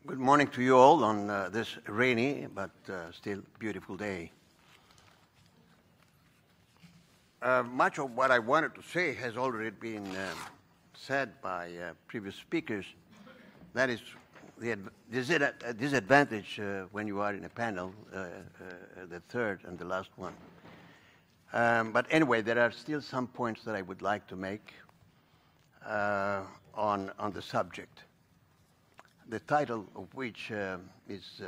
Good morning to you all on this rainy but still beautiful day. Much of what I wanted to say has already been said by previous speakers. That is the disadvantage when you are in a panel, the third and the last one. But anyway, there are still some points that I would like to make on the subject. The title of which is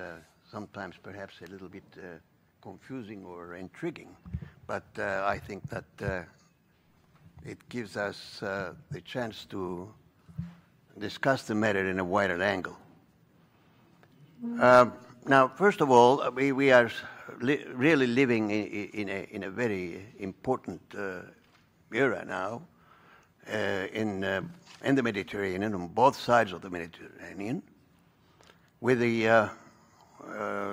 sometimes perhaps a little bit confusing or intriguing, but I think that it gives us the chance to discuss the matter in a wider angle. Now, first of all, we are really living in a very important era now in the Mediterranean, on both sides of the Mediterranean, with the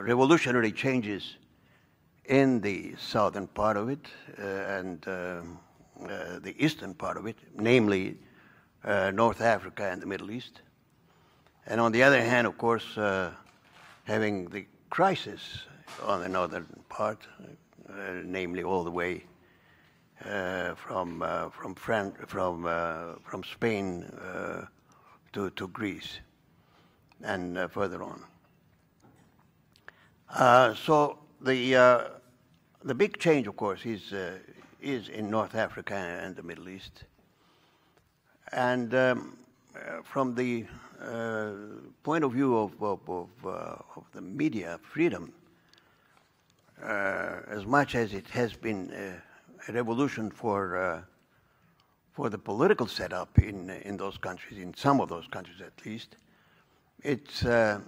revolutionary changes in the southern part of it and the eastern part of it, namely North Africa and the Middle East. And on the other hand, of course, having the crisis on the northern part, namely all the way from Spain to Greece and further on. So the big change, of course, is in North Africa and the Middle East, and from the point of view of the media freedom, as much as it has been a revolution for the political setup in those countries, in some of those countries at least, it's the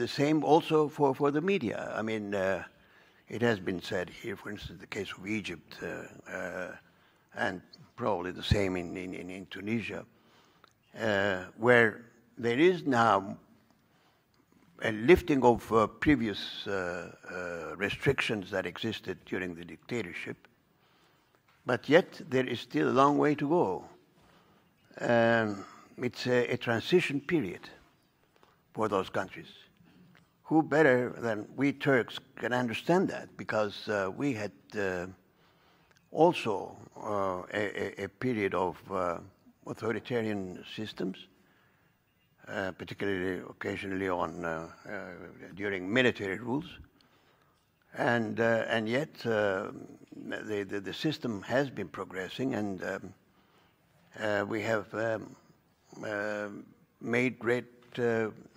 same also for the media. I mean, it has been said here, for instance, the case of Egypt, and probably the same in Tunisia, where there is now a lifting of previous restrictions that existed during the dictatorship, but yet there is still a long way to go. It's a transition period for those countries. Who better than we Turks can understand that? Because we had also a period of authoritarian systems, particularly occasionally during military rules, and yet the system has been progressing, and we have made great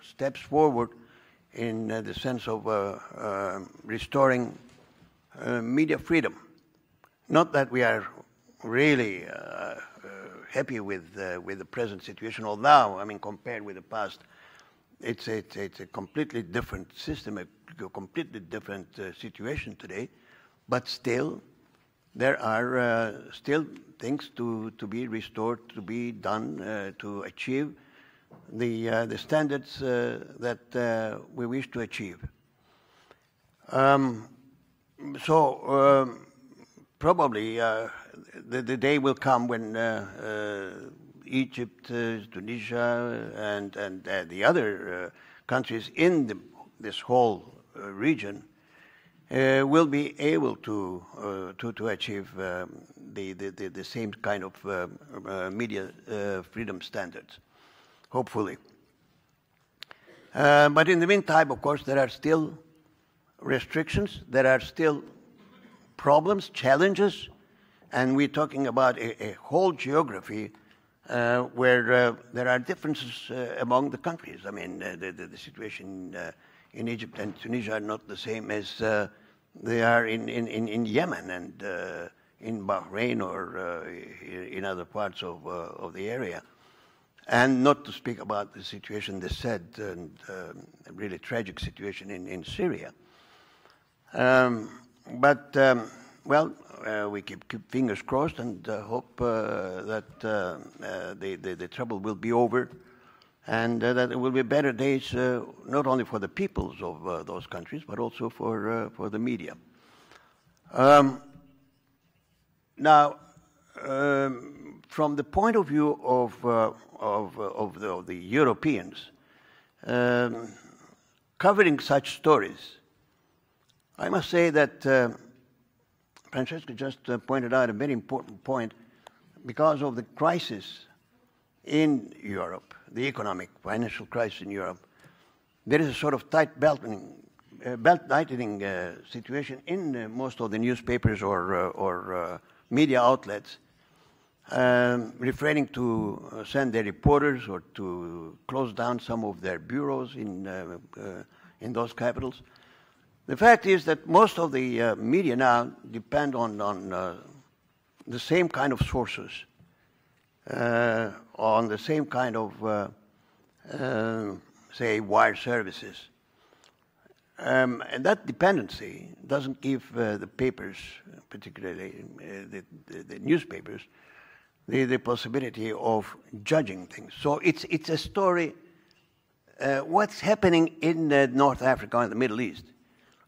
steps forward in the sense of restoring media freedom. Not that we are really happy with the present situation, although, I mean, compared with the past, it's a completely different system, a completely different situation today, but still there are still things to be restored, to be done, to achieve the standards that we wish to achieve. Probably the day will come when Egypt, Tunisia, and the other countries in this whole region will be able to achieve the same kind of media freedom standards, hopefully. But in the meantime, of course, there are still restrictions, there are still problems, challenges, and we're talking about a whole geography where there are differences among the countries. I mean, the situation in Egypt and Tunisia are not the same as they are in Yemen and in Bahrain or in other parts of the area. And not to speak about the situation, the sad and really tragic situation in Syria. Well, we keep fingers crossed and hope that the trouble will be over, and that there will be better days not only for the peoples of those countries, but also for the media. Now, from the point of view of the Europeans, covering such stories. I must say that Francesca just pointed out a very important point. Because of the crisis in Europe, the economic, financial crisis in Europe, there is a sort of tight belt-tightening situation in most of the newspapers or media outlets, refraining to send their reporters or to close down some of their bureaus in those capitals. The fact is that most of the media now depend on the same kind of sources, on the same kind of, say, wire services. And that dependency doesn't give the papers, particularly the newspapers, the possibility of judging things. So it's a story. What's happening in North Africa and the Middle East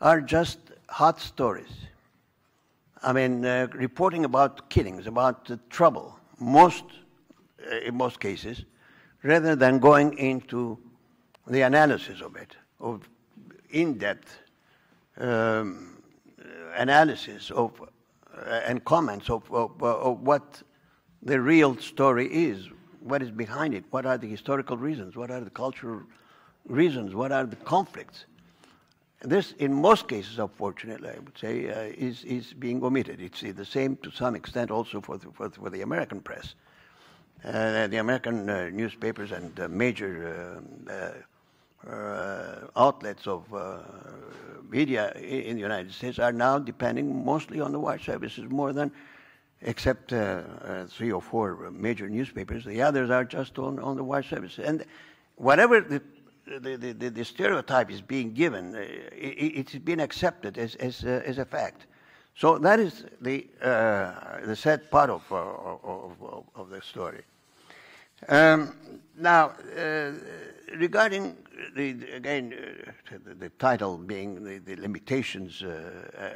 are just hot stories. I mean, reporting about killings, about trouble, in most cases, rather than going into the analysis of it, of in-depth analysis of and comments of what the real story is, what is behind it, what are the historical reasons, what are the cultural reasons, what are the conflicts. This, in most cases, unfortunately, I would say, is being omitted. It's the same to some extent also for the American press. The American newspapers and major outlets of media in the United States are now depending mostly on the wire services more than, except 3 or 4 major newspapers. The others are just on the wire services. And whatever the stereotype is being given, it's been accepted as a fact. So that is the sad part of the story. Now, regarding the title being the limitations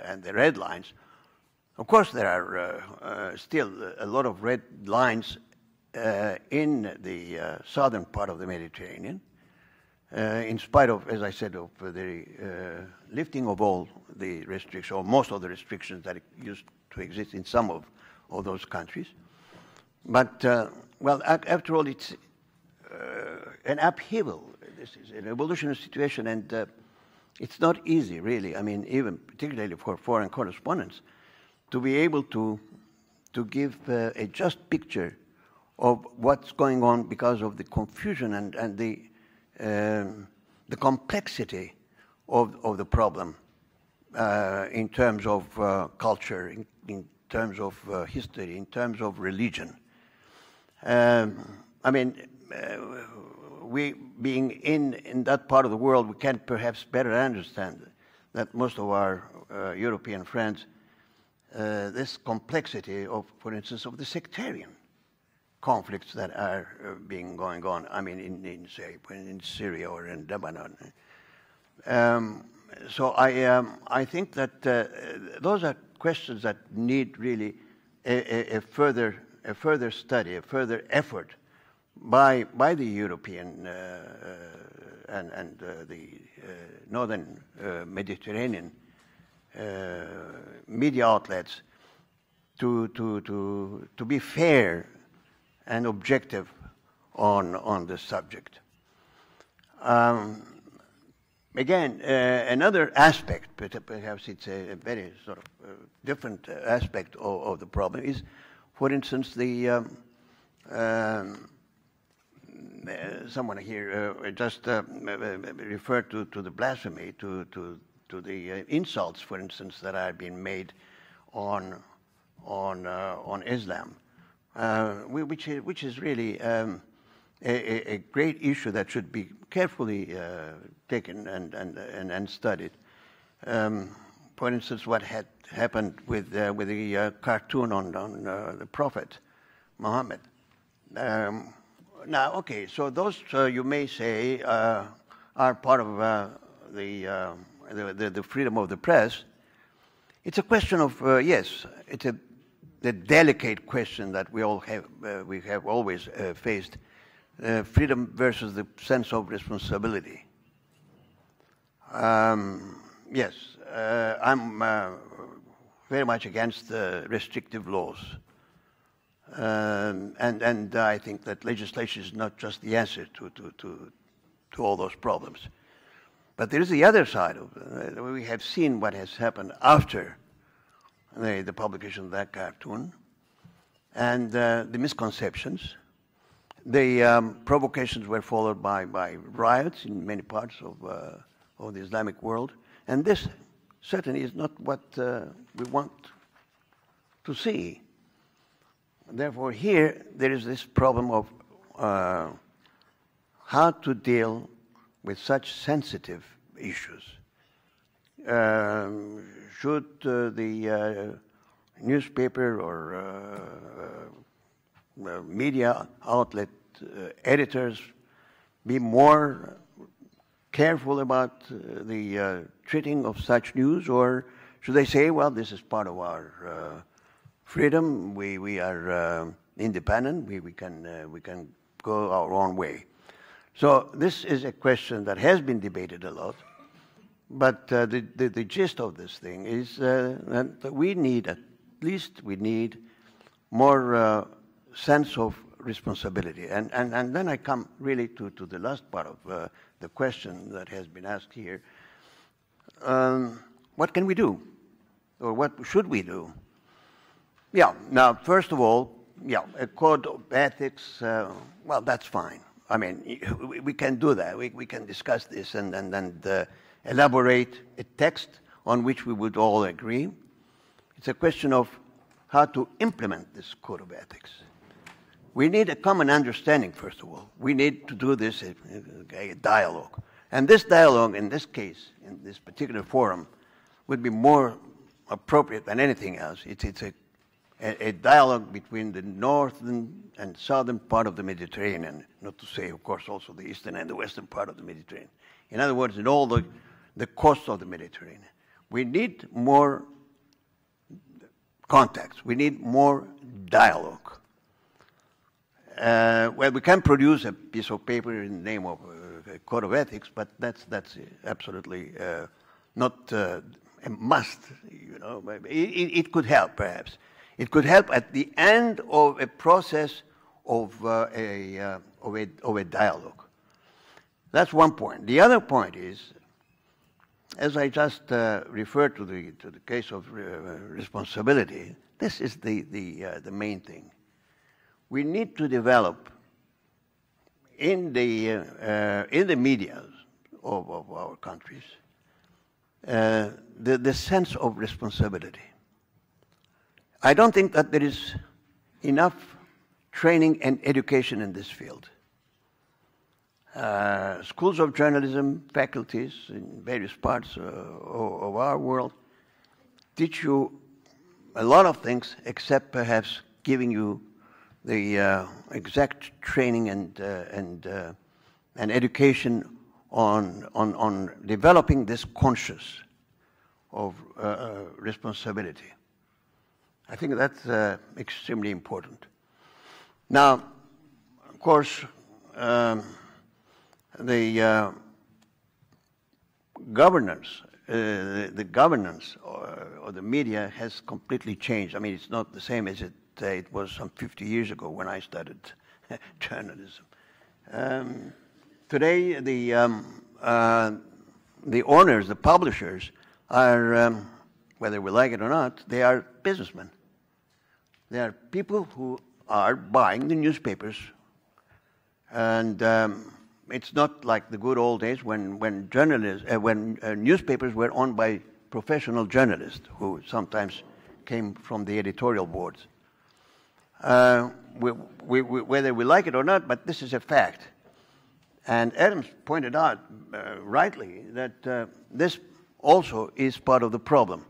and the red lines, of course there are still a lot of red lines in the southern part of the Mediterranean. In spite of, as I said, of the lifting of all the restrictions, or most of the restrictions that used to exist in some of those countries. But, well, after all, it's an upheaval. This is an evolutionary situation, and it's not easy, really. I mean, even particularly for foreign correspondents, to be able to give a just picture of what's going on because of the confusion and the complexity of the problem in terms of culture, in terms of history, in terms of religion. I mean, we being in that part of the world, we can perhaps better understand that most of our European friends, this complexity of, for instance, of the sectarian conflicts that are going on. I mean, in Syria or in Lebanon. So I think that those are questions that need really a further study, a further effort by the European and the northern Mediterranean media outlets to be fair and objective on this subject. Again, another aspect, perhaps it's a very sort of different aspect of the problem, is, for instance, the someone here just referred to the blasphemy, to the insults, for instance, that are being made on Islam. Which is really a great issue that should be carefully taken and studied. For instance, what had happened with the cartoon on the Prophet Muhammad. Now, okay, so those you may say are part of the freedom of the press. It's a question of yes, it's the delicate question that we have always faced freedom versus the sense of responsibility. Yes, I'm very much against restrictive laws. And I think that legislation is not just the answer to all those problems. But there is the other side of it. We have seen what has happened after the publication of that cartoon, and the misconceptions. The provocations were followed by riots in many parts of the Islamic world, and this certainly is not what we want to see. Therefore, here there is this problem of how to deal with such sensitive issues. Should the newspaper or media outlet editors be more careful about the treating of such news, or should they say, well, this is part of our freedom, we are independent, we can go our own way? So this is a question that has been debated a lot, but the gist of this thing is that we need more sense of responsibility. And then I come really to the last part of the question that has been asked here. What can we do? Or what should we do? Yeah, now, first of all, a code of ethics, well, that's fine. I mean, we can do that. We can discuss this and elaborate a text on which we would all agree. It's a question of how to implement this code of ethics. We need a common understanding, first of all. We need to do this, a dialogue. And this dialogue, in this case, in this particular forum, would be more appropriate than anything else. It's a dialogue between the northern and southern part of the Mediterranean, not to say, of course, also the eastern and the western part of the Mediterranean. In other words, in all the coast of the Mediterranean. We need more contacts. We need more dialogue. Well, we can produce a piece of paper in the name of a code of ethics, but that's absolutely not a must. You know, it could help, perhaps. It could help at the end of a process of a dialogue. That's one point. The other point is, as I just referred to the case of responsibility, this is the main thing. We need to develop in the media of our countries the sense of responsibility. I don't think that there is enough training and education in this field. Schools of journalism, faculties in various parts of our world teach you a lot of things, except perhaps giving you the exact training and education on developing this conscious of responsibility. I think that's extremely important. Now, of course, the governance of the media has completely changed. I mean, it's not the same as it was some 50 years ago when I studied journalism. Today, the owners, the publishers, are, whether we like it or not, they are businessmen. They are people who are buying the newspapers, and it's not like the good old days when newspapers were owned by professional journalists who sometimes came from the editorial boards. Whether we like it or not, but this is a fact. And Adams pointed out rightly that this also is part of the problem.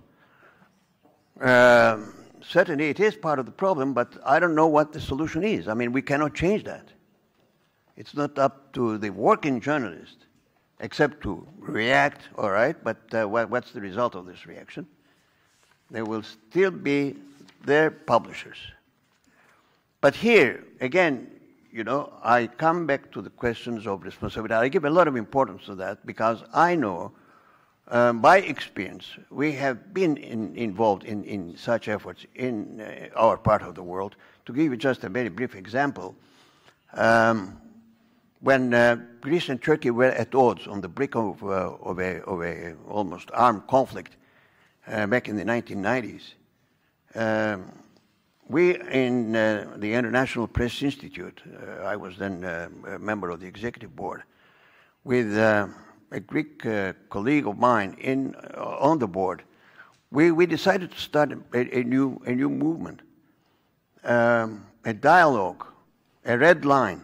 Certainly it is part of the problem, but I don't know what the solution is. I mean, we cannot change that. It's not up to the working journalist, except to react, all right, but what's the result of this reaction? There will still be their publishers. But here, again, you know, I come back to the questions of responsibility. I give a lot of importance to that because I know, by experience, we have been involved in such efforts in our part of the world. To give you just a very brief example, when Greece and Turkey were at odds on the brink of a almost armed conflict back in the 1990s, we in the International Press Institute, I was then a member of the executive board, with a Greek colleague of mine on the board, we decided to start a new movement, a dialogue, a red line,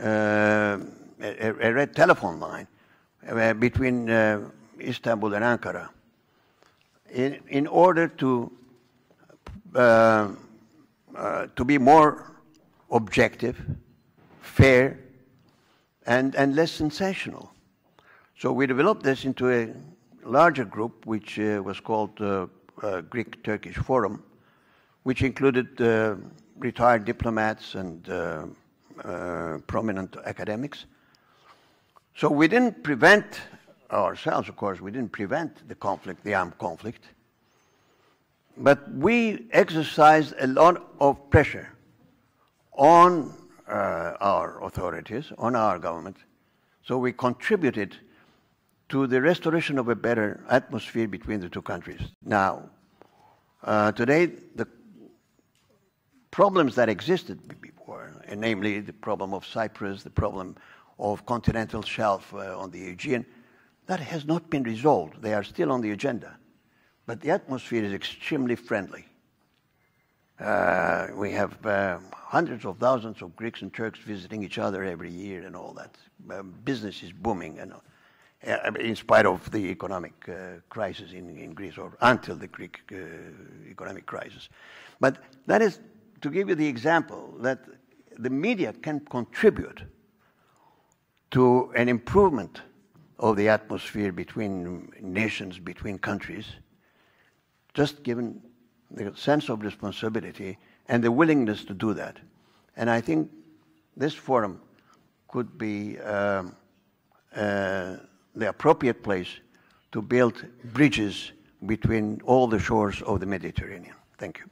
a red telephone line between Istanbul and Ankara, in order to be more objective, fair, and less sensational. So we developed this into a larger group, which was called Greek-Turkish Forum, which included retired diplomats and prominent academics. So we didn't prevent ourselves, of course, we didn't prevent the conflict, the armed conflict, but we exercised a lot of pressure on our authorities, on our government. So we contributed to the restoration of a better atmosphere between the two countries. Now, today, the problems that existed before, and namely the problem of Cyprus, the problem of continental shelf on the Aegean, that has not been resolved. They are still on the agenda. But the atmosphere is extremely friendly. We have hundreds of thousands of Greeks and Turks visiting each other every year and all that. Business is booming, in spite of the economic crisis in Greece, or until the Greek economic crisis. But that is to give you the example that the media can contribute to an improvement of the atmosphere between nations, between countries, just given the sense of responsibility and the willingness to do that. And I think this forum could be the appropriate place to build bridges between all the shores of the Mediterranean. Thank you.